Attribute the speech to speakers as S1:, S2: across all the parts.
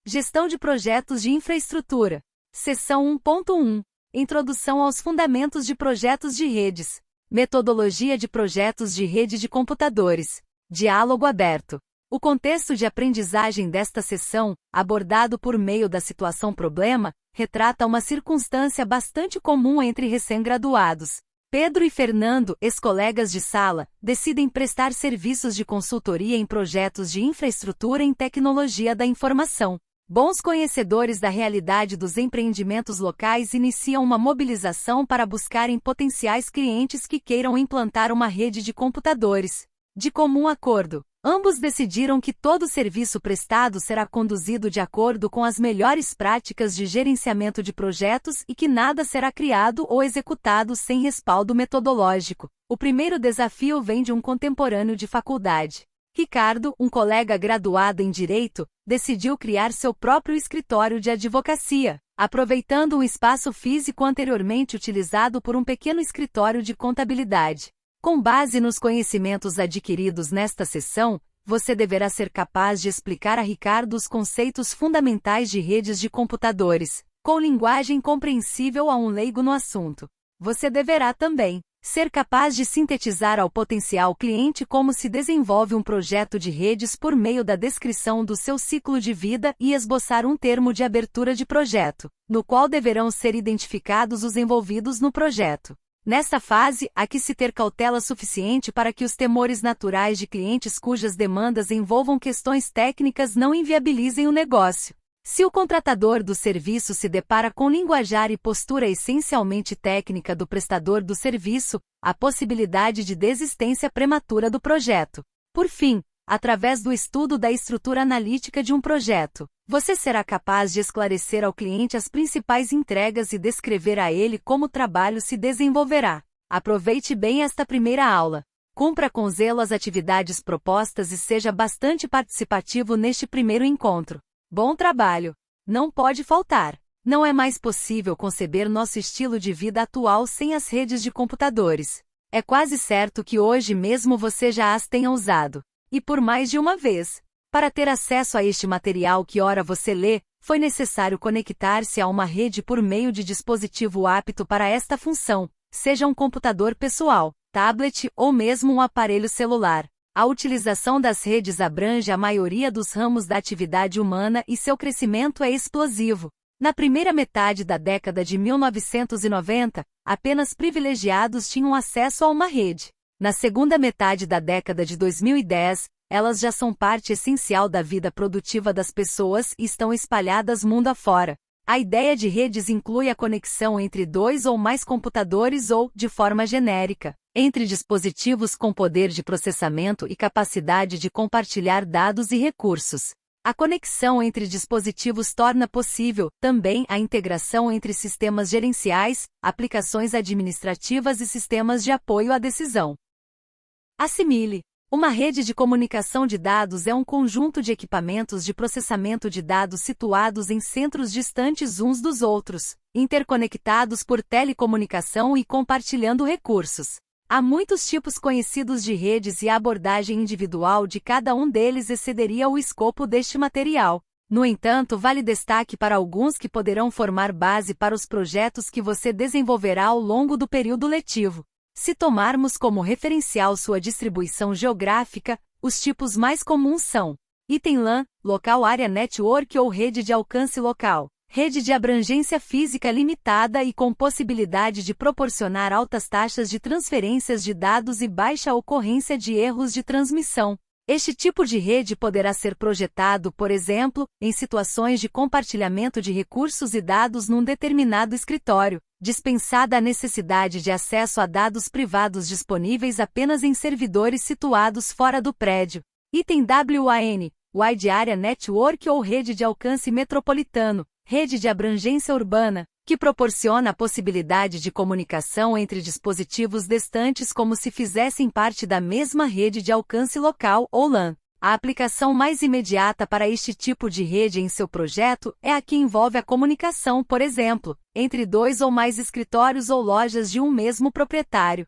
S1: Gestão de projetos de infraestrutura. Seção 1.1. Introdução aos fundamentos de projetos de redes. Metodologia de projetos de rede de computadores. Diálogo aberto. O contexto de aprendizagem desta seção, abordado por meio da situação-problema, retrata uma circunstância bastante comum entre recém-graduados. Pedro e Fernando, ex-colegas de sala, decidem prestar serviços de consultoria em projetos de infraestrutura em tecnologia da informação. Bons conhecedores da realidade dos empreendimentos locais iniciam uma mobilização para buscarem potenciais clientes que queiram implantar uma rede de computadores. De comum acordo, ambos decidiram que todo serviço prestado será conduzido de acordo com as melhores práticas de gerenciamento de projetos e que nada será criado ou executado sem respaldo metodológico. O primeiro desafio vem de um contemporâneo de faculdade. Ricardo, um colega graduado em Direito, decidiu criar seu próprio escritório de advocacia, aproveitando um espaço físico anteriormente utilizado por um pequeno escritório de contabilidade. Com base nos conhecimentos adquiridos nesta sessão, você deverá ser capaz de explicar a Ricardo os conceitos fundamentais de redes de computadores, com linguagem compreensível a um leigo no assunto. Você deverá também ser capaz de sintetizar ao potencial cliente como se desenvolve um projeto de redes por meio da descrição do seu ciclo de vida e esboçar um termo de abertura de projeto, no qual deverão ser identificados os envolvidos no projeto. Nesta fase, há que se ter cautela suficiente para que os temores naturais de clientes cujas demandas envolvam questões técnicas não inviabilizem o negócio. Se o contratador do serviço se depara com linguajar e postura essencialmente técnica do prestador do serviço, há possibilidade de desistência prematura do projeto. Por fim, através do estudo da estrutura analítica de um projeto, você será capaz de esclarecer ao cliente as principais entregas e descrever a ele como o trabalho se desenvolverá. Aproveite bem esta primeira aula. Cumpra com zelo as atividades propostas e seja bastante participativo neste primeiro encontro. Bom trabalho! Não pode faltar. Não é mais possível conceber nosso estilo de vida atual sem as redes de computadores. É quase certo que hoje mesmo você já as tenha usado. E por mais de uma vez. Para ter acesso a este material que ora você lê, foi necessário conectar-se a uma rede por meio de dispositivo apto para esta função, seja um computador pessoal, tablet ou mesmo um aparelho celular. A utilização das redes abrange a maioria dos ramos da atividade humana e seu crescimento é explosivo. Na primeira metade da década de 1990, apenas privilegiados tinham acesso a uma rede. Na segunda metade da década de 2010, elas já são parte essencial da vida produtiva das pessoas e estão espalhadas mundo afora. A ideia de redes inclui a conexão entre dois ou mais computadores ou, de forma genérica, entre dispositivos com poder de processamento e capacidade de compartilhar dados e recursos. A conexão entre dispositivos torna possível, também, a integração entre sistemas gerenciais, aplicações administrativas e sistemas de apoio à decisão. Assimile. Uma rede de comunicação de dados é um conjunto de equipamentos de processamento de dados situados em centros distantes uns dos outros, interconectados por telecomunicação e compartilhando recursos. Há muitos tipos conhecidos de redes e a abordagem individual de cada um deles excederia o escopo deste material. No entanto, vale destaque para alguns que poderão formar base para os projetos que você desenvolverá ao longo do período letivo. Se tomarmos como referencial sua distribuição geográfica, os tipos mais comuns são: item LAN, Local Area Network ou rede de alcance local, rede de abrangência física limitada e com possibilidade de proporcionar altas taxas de transferências de dados e baixa ocorrência de erros de transmissão. Este tipo de rede poderá ser projetado, por exemplo, em situações de compartilhamento de recursos e dados num determinado escritório, dispensada a necessidade de acesso a dados privados disponíveis apenas em servidores situados fora do prédio. Item WAN, Wide Area Network ou rede de alcance metropolitano, rede de abrangência urbana, que proporciona a possibilidade de comunicação entre dispositivos distantes como se fizessem parte da mesma rede de alcance local ou LAN. A aplicação mais imediata para este tipo de rede em seu projeto é a que envolve a comunicação, por exemplo, entre dois ou mais escritórios ou lojas de um mesmo proprietário.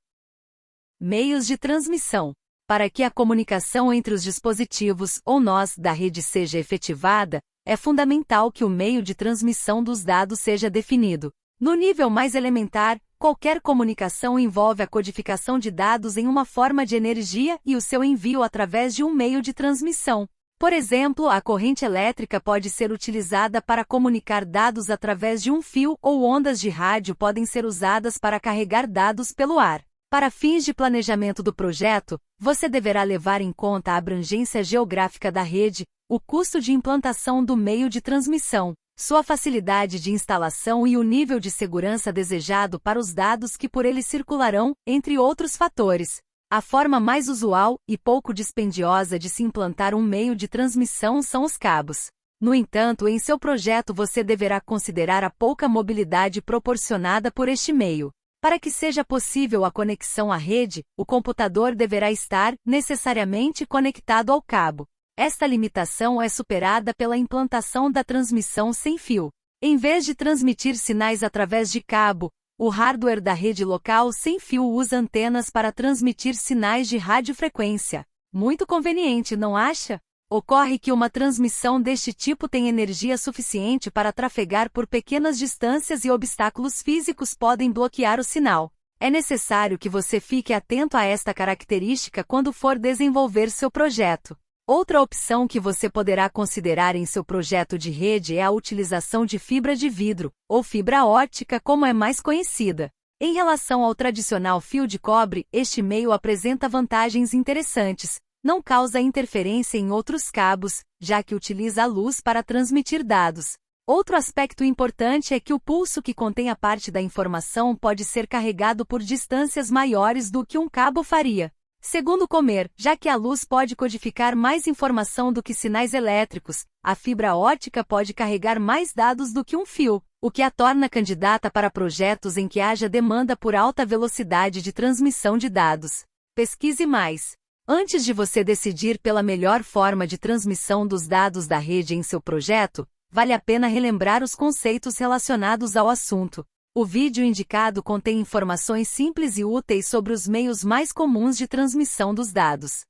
S1: Meios de transmissão. Para que a comunicação entre os dispositivos ou nós da rede seja efetivada, é fundamental que o meio de transmissão dos dados seja definido. No nível mais elementar, qualquer comunicação envolve a codificação de dados em uma forma de energia e o seu envio através de um meio de transmissão. Por exemplo, a corrente elétrica pode ser utilizada para comunicar dados através de um fio ou ondas de rádio podem ser usadas para carregar dados pelo ar. Para fins de planejamento do projeto, você deverá levar em conta a abrangência geográfica da rede, o custo de implantação do meio de transmissão, sua facilidade de instalação e o nível de segurança desejado para os dados que por ele circularão, entre outros fatores. A forma mais usual e pouco dispendiosa de se implantar um meio de transmissão são os cabos. No entanto, em seu projeto você deverá considerar a pouca mobilidade proporcionada por este meio. Para que seja possível a conexão à rede, o computador deverá estar, necessariamente, conectado ao cabo. Esta limitação é superada pela implantação da transmissão sem fio. Em vez de transmitir sinais através de cabo, o hardware da rede local sem fio usa antenas para transmitir sinais de radiofrequência. Muito conveniente, não acha? Ocorre que uma transmissão deste tipo tem energia suficiente para trafegar por pequenas distâncias e obstáculos físicos podem bloquear o sinal. É necessário que você fique atento a esta característica quando for desenvolver seu projeto. Outra opção que você poderá considerar em seu projeto de rede é a utilização de fibra de vidro, ou fibra óptica como é mais conhecida. Em relação ao tradicional fio de cobre, este meio apresenta vantagens interessantes. Não causa interferência em outros cabos, já que utiliza a luz para transmitir dados. Outro aspecto importante é que o pulso que contém a parte da informação pode ser carregado por distâncias maiores do que um cabo faria. Segundo Comer, já que a luz pode codificar mais informação do que sinais elétricos, a fibra óptica pode carregar mais dados do que um fio, o que a torna candidata para projetos em que haja demanda por alta velocidade de transmissão de dados. Pesquise mais. Antes de você decidir pela melhor forma de transmissão dos dados da rede em seu projeto, vale a pena relembrar os conceitos relacionados ao assunto. O vídeo indicado contém informações simples e úteis sobre os meios mais comuns de transmissão dos dados.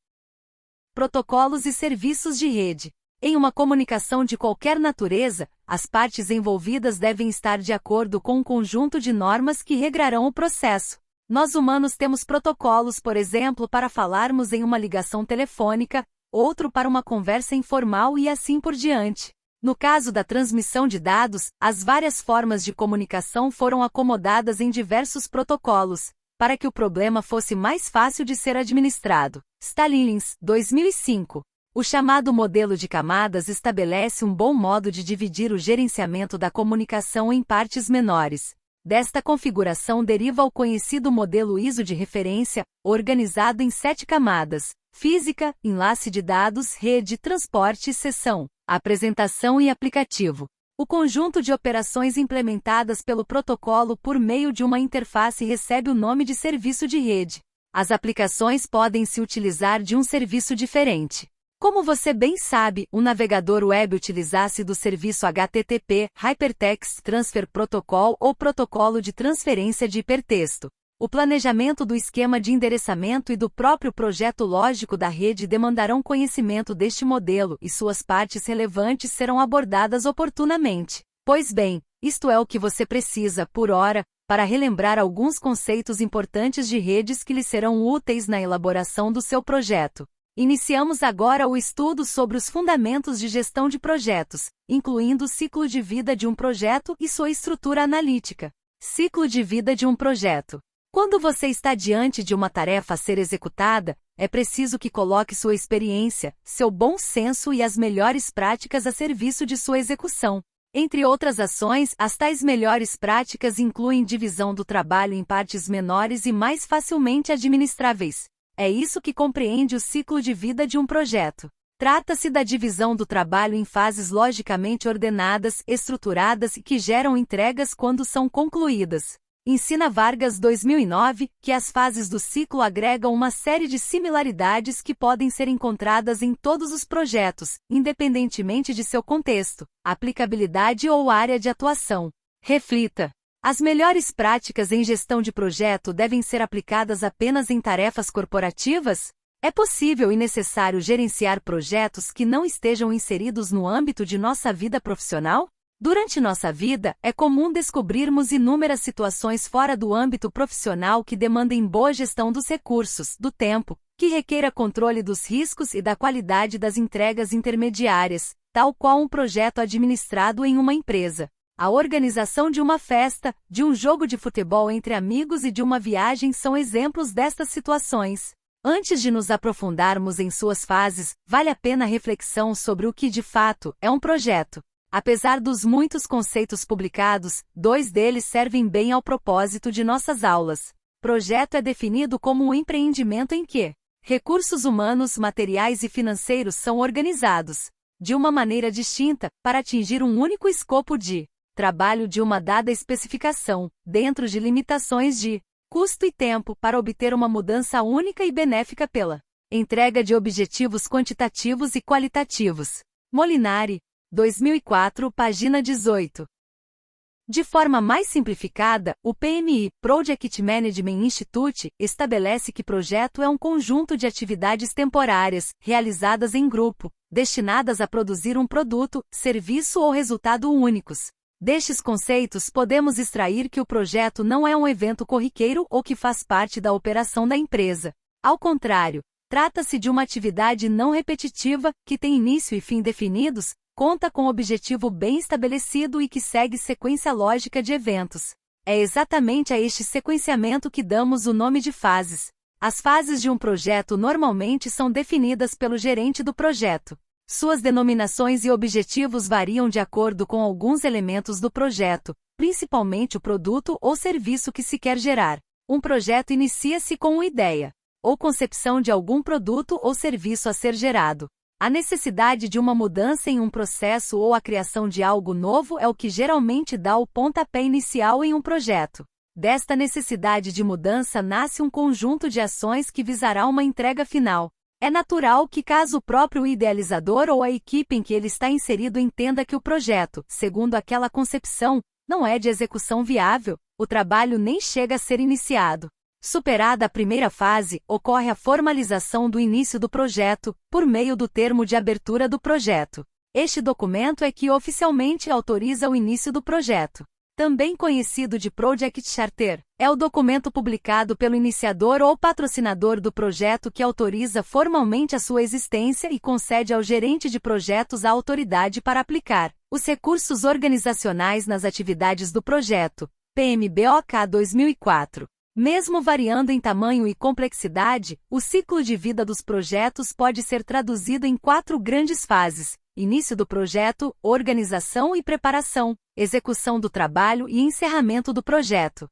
S1: Protocolos e serviços de rede. Em uma comunicação de qualquer natureza, as partes envolvidas devem estar de acordo com um conjunto de normas que regrarão o processo. Nós humanos temos protocolos, por exemplo, para falarmos em uma ligação telefônica, outro para uma conversa informal e assim por diante. No caso da transmissão de dados, as várias formas de comunicação foram acomodadas em diversos protocolos, para que o problema fosse mais fácil de ser administrado. Stalins, 2005. O chamado modelo de camadas estabelece um bom modo de dividir o gerenciamento da comunicação em partes menores. Desta configuração deriva o conhecido modelo ISO de referência, organizado em 7 camadas: física, enlace de dados, rede, transporte e sessão, apresentação e aplicativo. O conjunto de operações implementadas pelo protocolo por meio de uma interface recebe o nome de serviço de rede. As aplicações podem se utilizar de um serviço diferente. Como você bem sabe, o navegador web utiliza-se do serviço HTTP, Hypertext Transfer Protocol ou protocolo de transferência de hipertexto. O planejamento do esquema de endereçamento e do próprio projeto lógico da rede demandarão conhecimento deste modelo e suas partes relevantes serão abordadas oportunamente. Pois bem, isto é o que você precisa, por hora, para relembrar alguns conceitos importantes de redes que lhe serão úteis na elaboração do seu projeto. Iniciamos agora o estudo sobre os fundamentos de gestão de projetos, incluindo o ciclo de vida de um projeto e sua estrutura analítica. Ciclo de vida de um projeto. Quando você está diante de uma tarefa a ser executada, é preciso que coloque sua experiência, seu bom senso e as melhores práticas a serviço de sua execução. Entre outras ações, as tais melhores práticas incluem divisão do trabalho em partes menores e mais facilmente administráveis. É isso que compreende o ciclo de vida de um projeto. Trata-se da divisão do trabalho em fases logicamente ordenadas, estruturadas e que geram entregas quando são concluídas. Ensina Vargas 2009, que as fases do ciclo agregam uma série de similaridades que podem ser encontradas em todos os projetos, independentemente de seu contexto, aplicabilidade ou área de atuação. Reflita. As melhores práticas em gestão de projeto devem ser aplicadas apenas em tarefas corporativas? É possível e necessário gerenciar projetos que não estejam inseridos no âmbito de nossa vida profissional? Durante nossa vida, é comum descobrirmos inúmeras situações fora do âmbito profissional que demandem boa gestão dos recursos, do tempo, que requeira controle dos riscos e da qualidade das entregas intermediárias, tal qual um projeto administrado em uma empresa. A organização de uma festa, de um jogo de futebol entre amigos e de uma viagem são exemplos destas situações. Antes de nos aprofundarmos em suas fases, vale a pena a reflexão sobre o que de fato é um projeto. Apesar dos muitos conceitos publicados, 2 deles servem bem ao propósito de nossas aulas. Projeto é definido como um empreendimento em que recursos humanos, materiais e financeiros são organizados, de uma maneira distinta, para atingir um único escopo de trabalho de uma dada especificação, dentro de limitações de custo e tempo, para obter uma mudança única e benéfica pela entrega de objetivos quantitativos e qualitativos. Molinari, 2004, página 18. De forma mais simplificada, o PMI, Project Management Institute, estabelece que projeto é um conjunto de atividades temporárias, realizadas em grupo, destinadas a produzir um produto, serviço ou resultado únicos. Destes conceitos podemos extrair que o projeto não é um evento corriqueiro ou que faz parte da operação da empresa. Ao contrário, trata-se de uma atividade não repetitiva, que tem início e fim definidos, conta com objetivo bem estabelecido e que segue sequência lógica de eventos. É exatamente a este sequenciamento que damos o nome de fases. As fases de um projeto normalmente são definidas pelo gerente do projeto. Suas denominações e objetivos variam de acordo com alguns elementos do projeto, principalmente o produto ou serviço que se quer gerar. Um projeto inicia-se com uma ideia, ou concepção de algum produto ou serviço a ser gerado. A necessidade de uma mudança em um processo ou a criação de algo novo é o que geralmente dá o pontapé inicial em um projeto. Desta necessidade de mudança nasce um conjunto de ações que visará uma entrega final. É natural que, caso o próprio idealizador ou a equipe em que ele está inserido entenda que o projeto, segundo aquela concepção, não é de execução viável, o trabalho nem chega a ser iniciado. Superada a primeira fase, ocorre a formalização do início do projeto, por meio do termo de abertura do projeto. Este documento é que oficialmente autoriza o início do projeto. Também conhecido de Project Charter, é o documento publicado pelo iniciador ou patrocinador do projeto que autoriza formalmente a sua existência e concede ao gerente de projetos a autoridade para aplicar os recursos organizacionais nas atividades do projeto. PMBOK 2004. Mesmo variando em tamanho e complexidade, o ciclo de vida dos projetos pode ser traduzido em 4 grandes fases: início do projeto, organização e preparação, execução do trabalho e encerramento do projeto.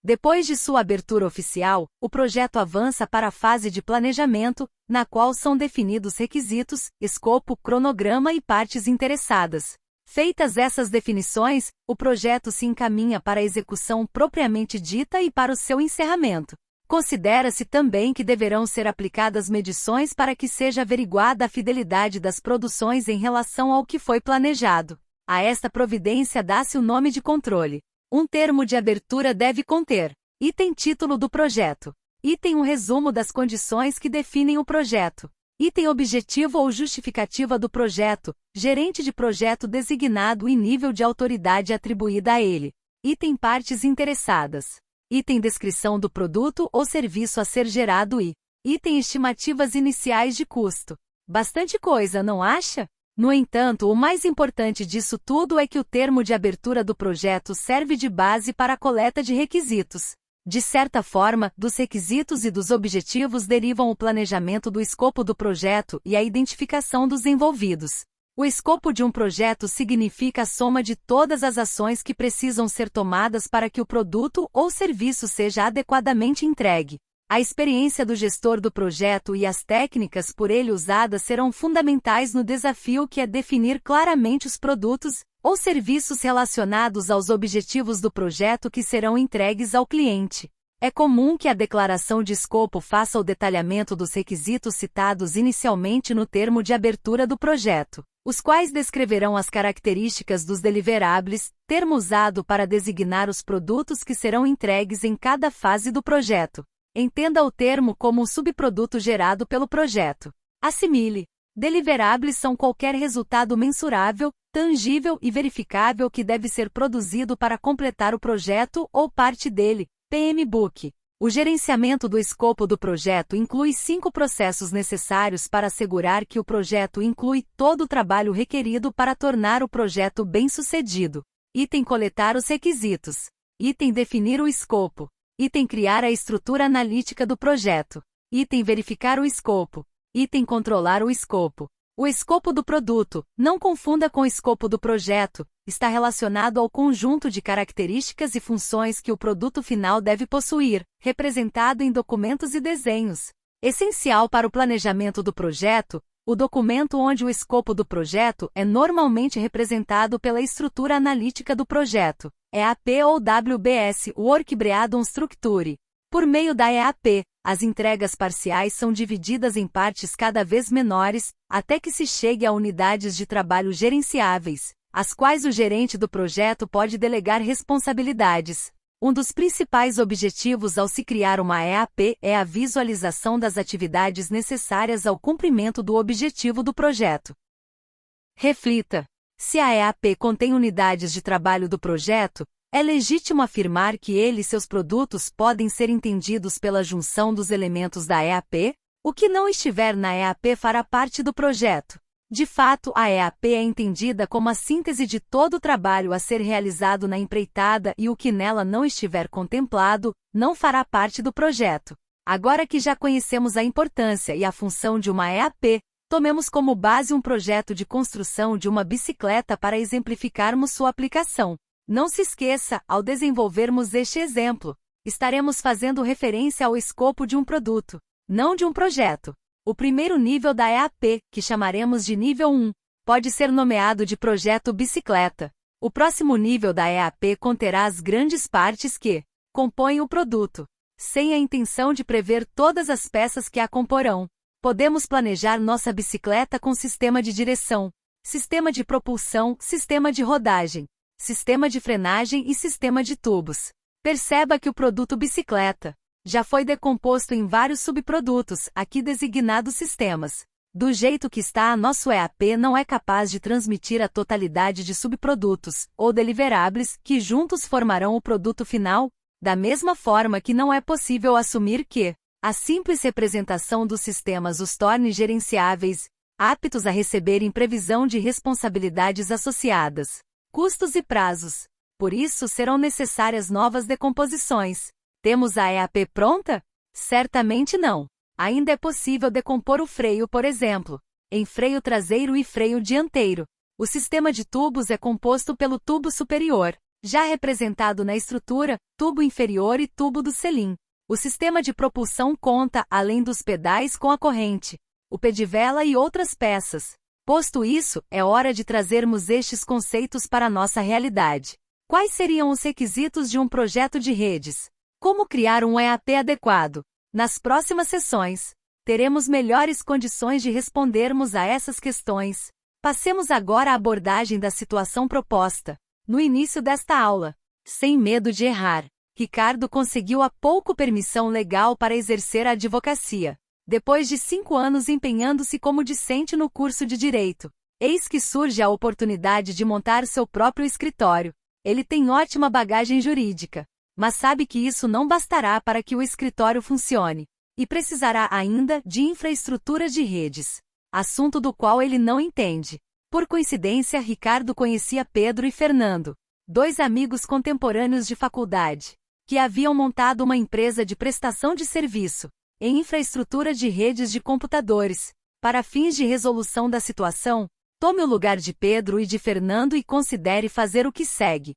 S1: Depois de sua abertura oficial, o projeto avança para a fase de planejamento, na qual são definidos requisitos, escopo, cronograma e partes interessadas. Feitas essas definições, o projeto se encaminha para a execução propriamente dita e para o seu encerramento. Considera-se também que deverão ser aplicadas medições para que seja averiguada a fidelidade das produções em relação ao que foi planejado. A esta providência dá-se o nome de controle. Um termo de abertura deve conter: item título do projeto, item um resumo das condições que definem o projeto, item objetivo ou justificativa do projeto, gerente de projeto designado e nível de autoridade atribuída a ele, item partes interessadas, item descrição do produto ou serviço a ser gerado e item estimativas iniciais de custo. Bastante coisa, não acha? No entanto, o mais importante disso tudo é que o termo de abertura do projeto serve de base para a coleta de requisitos. De certa forma, dos requisitos e dos objetivos derivam o planejamento do escopo do projeto e a identificação dos envolvidos. O escopo de um projeto significa a soma de todas as ações que precisam ser tomadas para que o produto ou serviço seja adequadamente entregue. A experiência do gestor do projeto e as técnicas por ele usadas serão fundamentais no desafio que é definir claramente os produtos ou serviços relacionados aos objetivos do projeto que serão entregues ao cliente. É comum que a declaração de escopo faça o detalhamento dos requisitos citados inicialmente no termo de abertura do projeto, os quais descreverão as características dos deliverables, termo usado para designar os produtos que serão entregues em cada fase do projeto. Entenda o termo como um subproduto gerado pelo projeto. Assimile. Deliverables são qualquer resultado mensurável, tangível e verificável que deve ser produzido para completar o projeto ou parte dele. PMBOK. O gerenciamento do escopo do projeto inclui 5 processos necessários para assegurar que o projeto inclui todo o trabalho requerido para tornar o projeto bem-sucedido. Item coletar os requisitos. Item definir o escopo. Item criar a estrutura analítica do projeto. Item verificar o escopo. Item controlar o escopo. O escopo do produto, não confunda com o escopo do projeto, está relacionado ao conjunto de características e funções que o produto final deve possuir, representado em documentos e desenhos. Essencial para o planejamento do projeto, o documento onde o escopo do projeto é normalmente representado pela estrutura analítica do projeto, EAP ou WBS, Work Breakdown Structure. Por meio da EAP, as entregas parciais são divididas em partes cada vez menores, até que se chegue a unidades de trabalho gerenciáveis, às quais o gerente do projeto pode delegar responsabilidades. Um dos principais objetivos ao se criar uma EAP é a visualização das atividades necessárias ao cumprimento do objetivo do projeto. Reflita. Se a EAP contém unidades de trabalho do projeto, é legítimo afirmar que ele e seus produtos podem ser entendidos pela junção dos elementos da EAP? O que não estiver na EAP fará parte do projeto. De fato, a EAP é entendida como a síntese de todo o trabalho a ser realizado na empreitada e o que nela não estiver contemplado, não fará parte do projeto. Agora que já conhecemos a importância e a função de uma EAP, tomemos como base um projeto de construção de uma bicicleta para exemplificarmos sua aplicação. Não se esqueça, ao desenvolvermos este exemplo, estaremos fazendo referência ao escopo de um produto, não de um projeto. O primeiro nível da EAP, que chamaremos de nível 1, pode ser nomeado de projeto bicicleta. O próximo nível da EAP conterá as grandes partes que compõem o produto, sem a intenção de prever todas as peças que a comporão. Podemos planejar nossa bicicleta com sistema de direção, sistema de propulsão, sistema de rodagem, sistema de frenagem e sistema de tubos. Perceba que o produto bicicleta já foi decomposto em vários subprodutos, aqui designados sistemas. Do jeito que está, nosso EAP não é capaz de transmitir a totalidade de subprodutos, ou deliverables, que juntos formarão o produto final, da mesma forma que não é possível assumir que a simples representação dos sistemas os torne gerenciáveis, aptos a receberem previsão de responsabilidades associadas, custos e prazos. Por isso serão necessárias novas decomposições. Temos a EAP pronta? Certamente não. Ainda é possível decompor o freio, por exemplo, em freio traseiro e freio dianteiro. O sistema de tubos é composto pelo tubo superior, já representado na estrutura, tubo inferior e tubo do selim. O sistema de propulsão conta, além dos pedais, com a corrente, o pedivela e outras peças. Posto isso, é hora de trazermos estes conceitos para a nossa realidade. Quais seriam os requisitos de um projeto de redes? Como criar um EAP adequado? Nas próximas sessões, teremos melhores condições de respondermos a essas questões. Passemos agora à abordagem da situação proposta. No início desta aula, sem medo de errar, Ricardo conseguiu há pouco permissão legal para exercer a advocacia. Depois de 5 anos empenhando-se como discente no curso de Direito, eis que surge a oportunidade de montar seu próprio escritório. Ele tem ótima bagagem jurídica, mas sabe que isso não bastará para que o escritório funcione, e precisará ainda de infraestrutura de redes, assunto do qual ele não entende. Por coincidência, Ricardo conhecia Pedro e Fernando, 2 amigos contemporâneos de faculdade, que haviam montado uma empresa de prestação de serviço em infraestrutura de redes de computadores. Para fins de resolução da situação, tome o lugar de Pedro e de Fernando e considere fazer o que segue.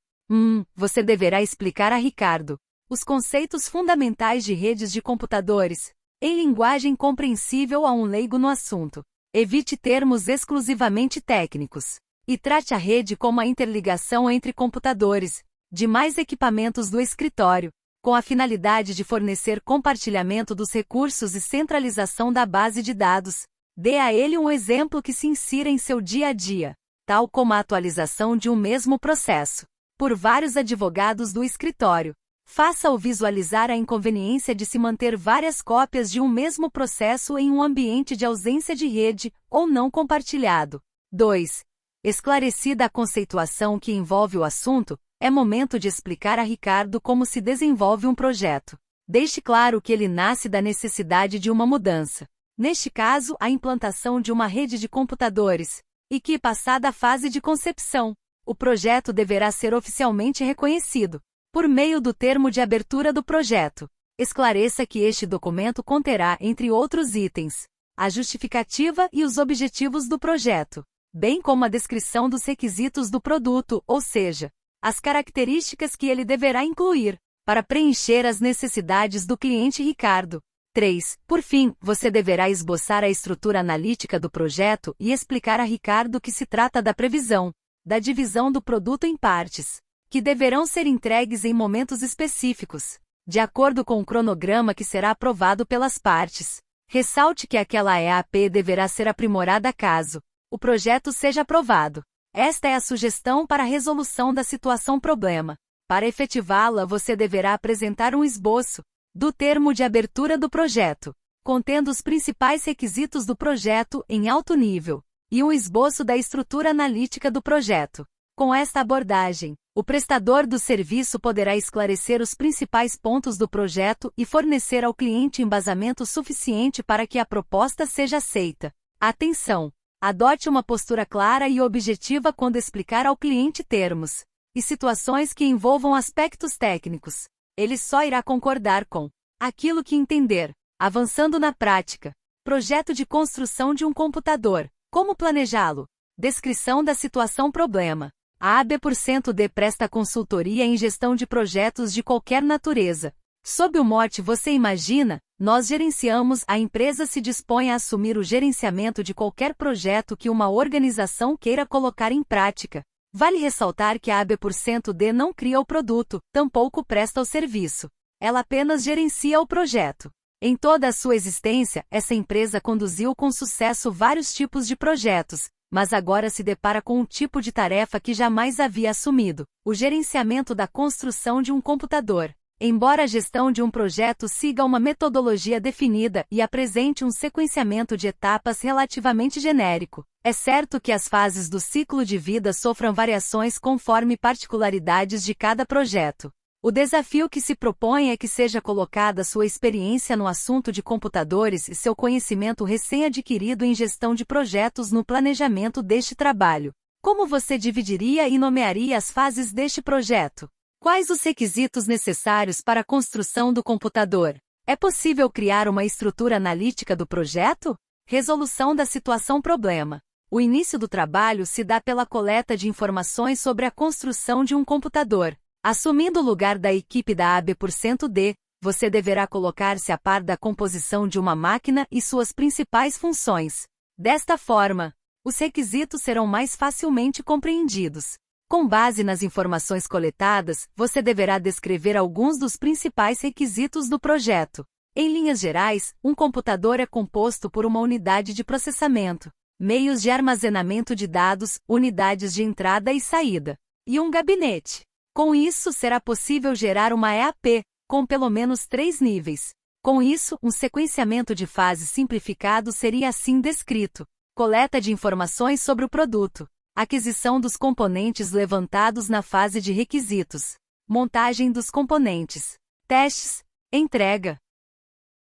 S1: Você deverá explicar a Ricardo os conceitos fundamentais de redes de computadores, em linguagem compreensível a um leigo no assunto. Evite termos exclusivamente técnicos, e trate a rede como a interligação entre computadores, demais equipamentos do escritório, com a finalidade de fornecer compartilhamento dos recursos e centralização da base de dados. Dê a ele um exemplo que se insira em seu dia a dia, tal como a atualização de um mesmo processo, por vários advogados do escritório. Faça-o visualizar a inconveniência de se manter várias cópias de um mesmo processo em um ambiente de ausência de rede ou não compartilhado. 2. Esclarecida a conceituação que envolve o assunto, é momento de explicar a Ricardo como se desenvolve um projeto. Deixe claro que ele nasce da necessidade de uma mudança. Neste caso, a implantação de uma rede de computadores, e que, passada a fase de concepção, o projeto deverá ser oficialmente reconhecido, por meio do termo de abertura do projeto. Esclareça que este documento conterá, entre outros itens, a justificativa e os objetivos do projeto, bem como a descrição dos requisitos do produto, ou seja, as características que ele deverá incluir, para preencher as necessidades do cliente Ricardo. 3. Por fim, você deverá esboçar a estrutura analítica do projeto e explicar a Ricardo que se trata da previsão, da divisão do produto em partes, que deverão ser entregues em momentos específicos, de acordo com o cronograma que será aprovado pelas partes. Ressalte que aquela EAP deverá ser aprimorada caso o projeto seja aprovado. Esta é a sugestão para a resolução da situação-problema. Para efetivá-la, você deverá apresentar um esboço do termo de abertura do projeto, contendo os principais requisitos do projeto em alto nível, e um esboço da estrutura analítica do projeto. Com esta abordagem, o prestador do serviço poderá esclarecer os principais pontos do projeto e fornecer ao cliente embasamento suficiente para que a proposta seja aceita. Atenção! Adote uma postura clara e objetiva quando explicar ao cliente termos e situações que envolvam aspectos técnicos. Ele só irá concordar com aquilo que entender. Avançando na prática. Projeto de construção de um computador. Como planejá-lo? Descrição da situação-problema. A AB% presta consultoria em gestão de projetos de qualquer natureza. Sob o mote Você Imagina, nós gerenciamos, a empresa se dispõe a assumir o gerenciamento de qualquer projeto que uma organização queira colocar em prática. Vale ressaltar que a AB% não cria o produto, tampouco presta o serviço. Ela apenas gerencia o projeto. Em toda a sua existência, essa empresa conduziu com sucesso vários tipos de projetos, mas agora se depara com um tipo de tarefa que jamais havia assumido: o gerenciamento da construção de um computador. Embora a gestão de um projeto siga uma metodologia definida e apresente um sequenciamento de etapas relativamente genérico, é certo que as fases do ciclo de vida sofram variações conforme particularidades de cada projeto. O desafio que se propõe é que seja colocada sua experiência no assunto de computadores e seu conhecimento recém-adquirido em gestão de projetos no planejamento deste trabalho. Como você dividiria e nomearia as fases deste projeto? Quais os requisitos necessários para a construção do computador? É possível criar uma estrutura analítica do projeto? Resolução da situação-problema. O início do trabalho se dá pela coleta de informações sobre a construção de um computador. Assumindo o lugar da equipe da AB%, você deverá colocar-se a par da composição de uma máquina e suas principais funções. Desta forma, os requisitos serão mais facilmente compreendidos. Com base nas informações coletadas, você deverá descrever alguns dos principais requisitos do projeto. Em linhas gerais, um computador é composto por uma unidade de processamento, meios de armazenamento de dados, unidades de entrada e saída, e um gabinete. Com isso, será possível gerar uma EAP, com pelo menos 3 níveis. Com isso, um sequenciamento de fases simplificado seria assim descrito: coleta de informações sobre o produto, aquisição dos componentes levantados na fase de requisitos, montagem dos componentes, testes, entrega,